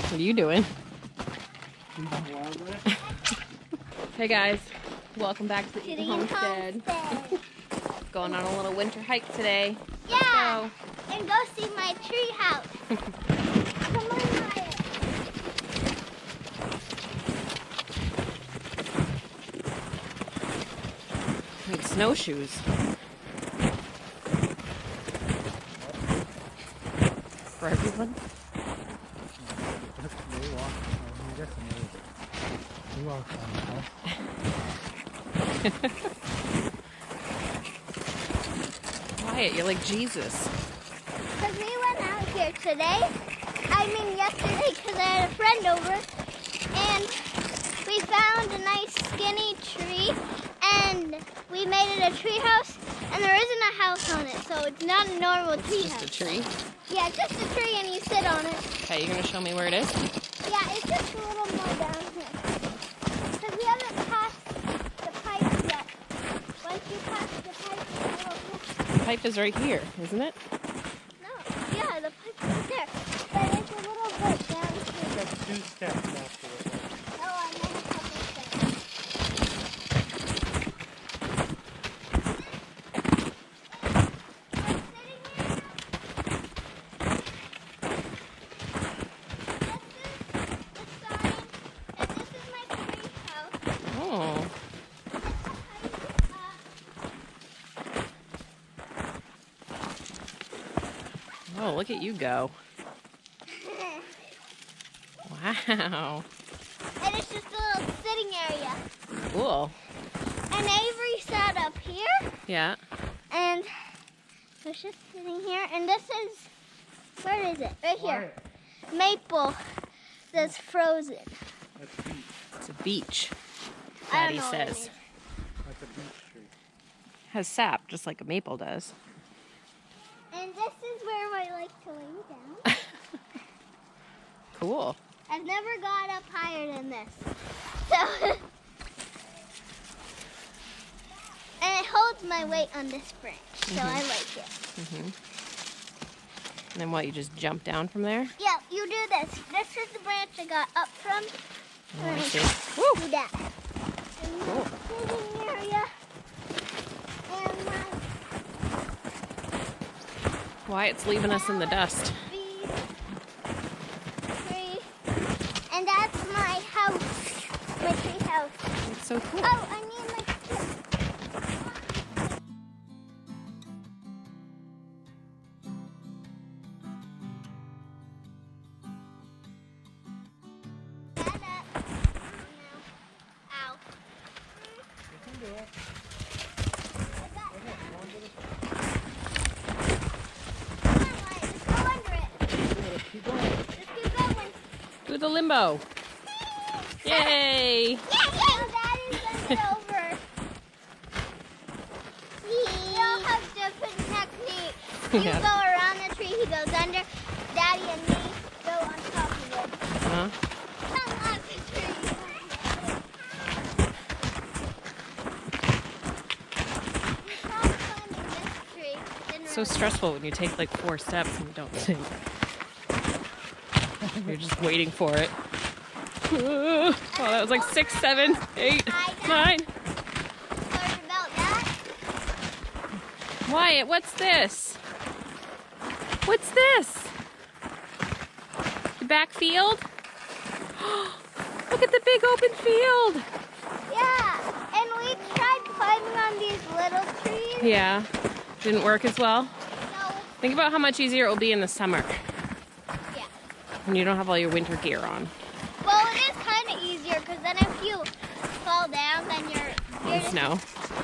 What are you doing? Hey guys, welcome back to the Eaton Homestead. Going on a little winter hike today. Yeah, and go see my tree house. Come on, Maya. Need snowshoes. For everyone. Wyatt, you're like Jesus. Because we went out here today, yesterday, because I had a friend over, and we found a nice skinny tree, and we made it a tree house, and there isn't a house on it, so it's not a normal tree house. Just a tree? Yeah, just a tree, and you sit on it. Okay, you're going to show me where it is? Yeah, it's just a little more down here. Because we haven't passed the pipe yet. Once you pass the pipe, The pipe is right here, isn't it? no, yeah, the pipe's right there. But it's a little bit down here. That's 2 steps after it. Oh, I made a couple steps. Oh. Oh, look at you go. Wow. And it's just a little sitting area. Cool. And Avery sat up here, Yeah. and it's just sitting here. And this is, where is it? Right here. Maple that's frozen. That's beach. It's a beach, I don't Daddy know what it says. is. That's a beach tree. Has sap, just like a maple does. And this is where I like to lay down. Cool. I've never got up higher than this. So, and it holds my weight on this branch, so I like it. And then what, you just jump down from there? Yeah, you do this. This is the branch I got up from. Oh, I see. Do that. And Cool. my sitting area. And my Wyatt's leaving us in the dust. tree. And that's my house. My tree house. It's so cool. Oh, I need my tree. Ow. You can do it. Just go under it. Keep going. Just keep going. Do the limbo. Yay! Yeah, Daddy's under over. We all have different techniques. You Yeah. go around the tree, he goes under. Daddy and me go on top of it. Huh? Come up the tree. We tried climbing this tree. Didn't So really stressful when you take like 4 steps and you don't sink. You're just waiting for it. Oh, that was like 6, 7, 8, 9. Sorry about that. Wyatt, what's this? What's this? The back field? Look at the big open field. Yeah, and we tried climbing on these little trees. Yeah, didn't work as well. So, Think about how much easier it will be in the summer yeah. when you don't have all your winter gear on. Well, it is kind of easier because then if you fall down, then you're In just, snow.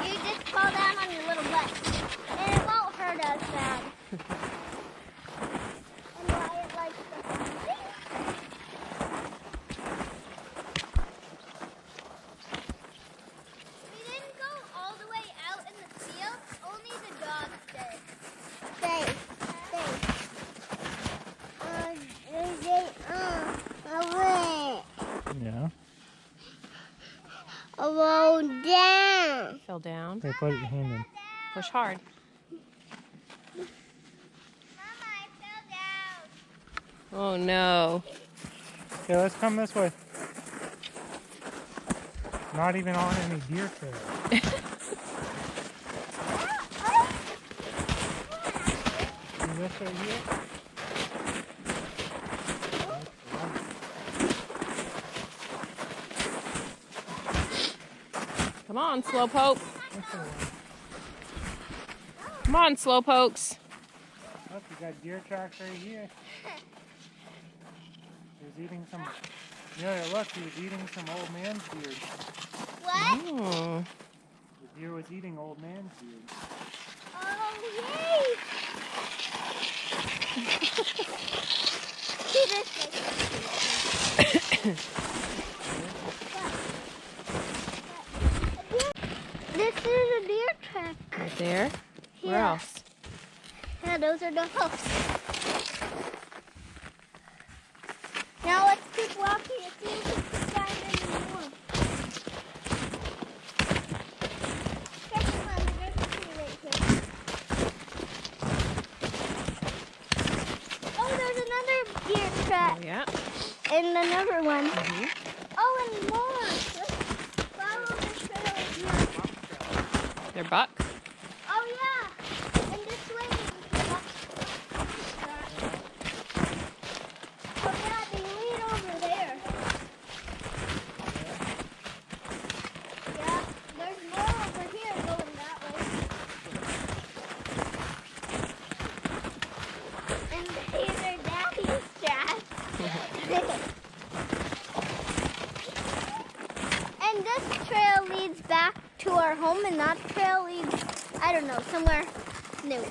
you just fall down on your little butt, and it won't hurt as bad. And Wyatt likes the hunting. We didn't go all the way out in the field. Only the dogs did. Stay. Yeah. Roll down. Fell down. Okay, put your hand in. Push hard. Mama, I fell down. Oh no. Okay, let's come this way. Not even on any deer trail. See this right here? Come on, slowpoke. Come on, slowpokes. Look, you got deer tracks right here. He was eating some. Yeah, look, he was eating some old man's beard. What? Oh. The deer was eating old man's beard. Oh, yay! See this way. This is a deer track. Right there? Where Yeah. else? Yeah, those are the hoofs. Now let's keep walking and see if we can find any more. Check them out. There's a tree right here. Oh, there's another deer track. Oh, yeah. And another one. Mm-hmm. Oh, and more. Let's follow the trail here. They're bucks. Oh, yeah. And this way is the buck. Oh, yeah, they lead over there. Yeah, there's more over here going that way. And these are Daddy's tracks. And this trail leads back to our home, and that trail leads, I don't know, somewhere new.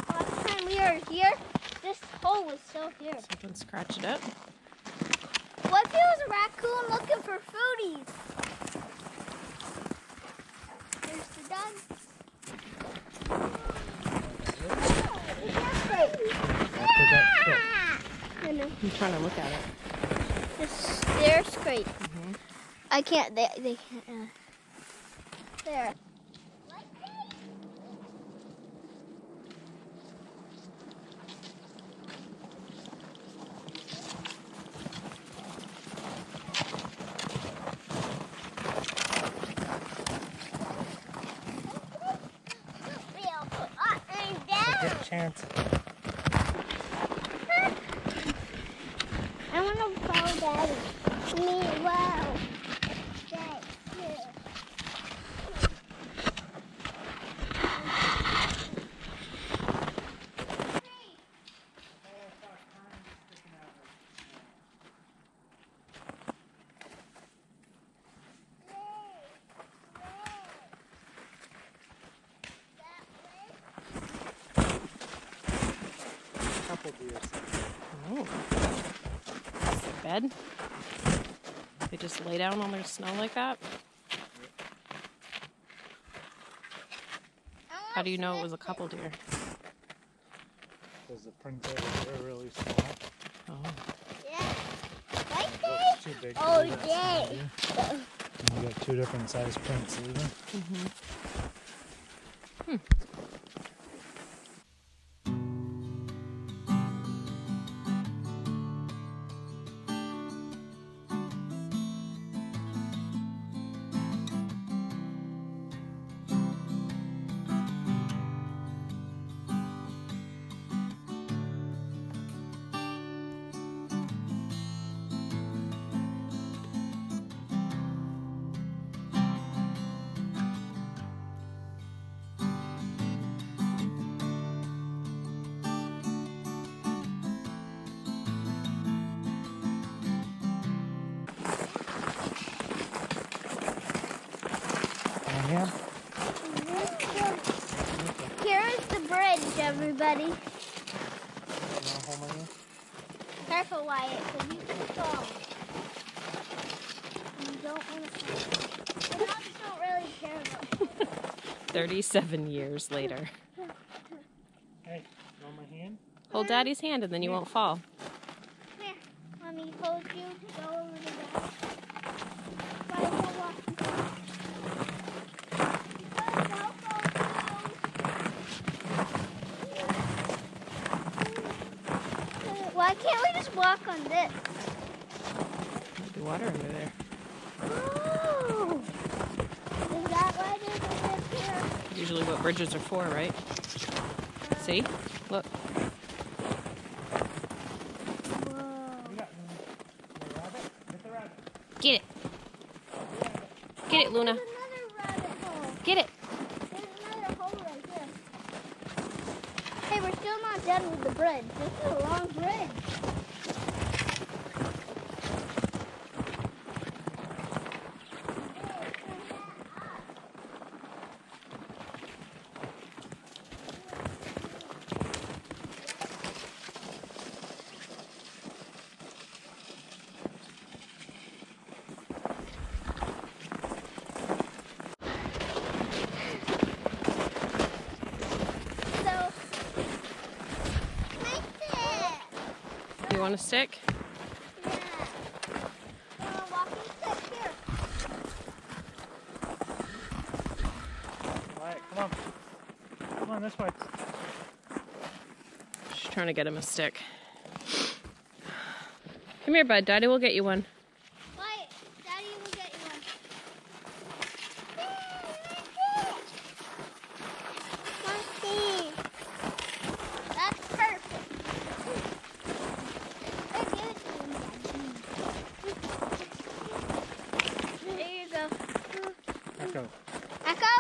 Last time we were here, this hole was still here. Something scratch it up. What if it was a raccoon looking for foodies? There's the dog. I know. I'm trying to look at it. They're straight. Mm-hmm. I can't. They can't. There. Get a chance. I want to follow Daddy. Me, wow. Dad, here. Couple deer. Oh. That's the bed. They just lay down on their snow like that? How do you know it was a couple deer? Because the prints over there are really small. Oh. Yeah. Right It there? looks too big to Oh, do that yay. small deer. And you got two different size prints even. Mm-hmm. Yeah. Here is the bridge, everybody. You want to hold my hand? Careful, Wyatt, because you can fall. You don't want to fall. The dogs don't really care about falling. 37 years later. Hey, you want my hand? Hold Daddy's hand and then you won't fall. Here, let me hold you to go over the back. Wyatt, hold on. walk on this. There'll be water under there. Oh! Is that why there's a bridge here? Usually what bridges are for, right? See? Look. Get it. Get it, Luna. There's another rabbit hole. Get it. There's another hole right here. Hey, we're still not done with the bridge. This is a long bridge. You want a stick? Yeah. Walking stick here. All right, come on. Come on this way. She's trying to get him a stick. Come here, bud. Daddy will get you one. Wait, Daddy will get you one. Monkey. That's perfect. There you go. Echo. Echo?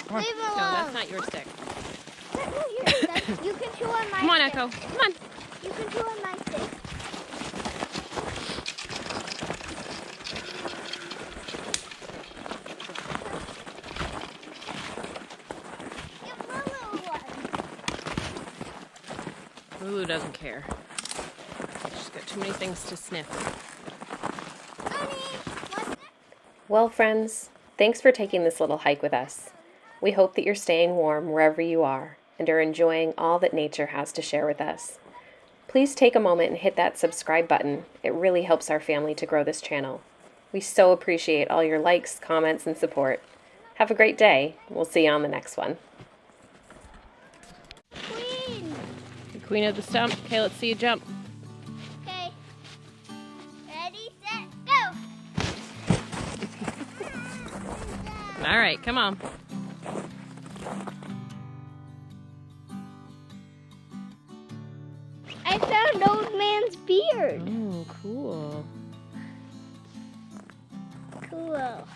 Come on. Leave him No, alone. that's not your stick. You can chew on my Come on, stick. Echo. Come on. You can chew on my stick. Get Lulu one. Lulu doesn't care. She's got too many things to sniff. Honey, what's that? Well, friends, thanks for taking this little hike with us. We hope that you're staying warm wherever you are and are enjoying all that nature has to share with us. Please take a moment and hit that subscribe button. It really helps our family to grow this channel. We so appreciate all your likes, comments, and support. Have a great day. We'll see you on the next one. Queen. The queen of the stump. Okay, let's see you jump. Okay. Ready, set, go. All right, come on. I found old man's beard. Oh, cool. Cool.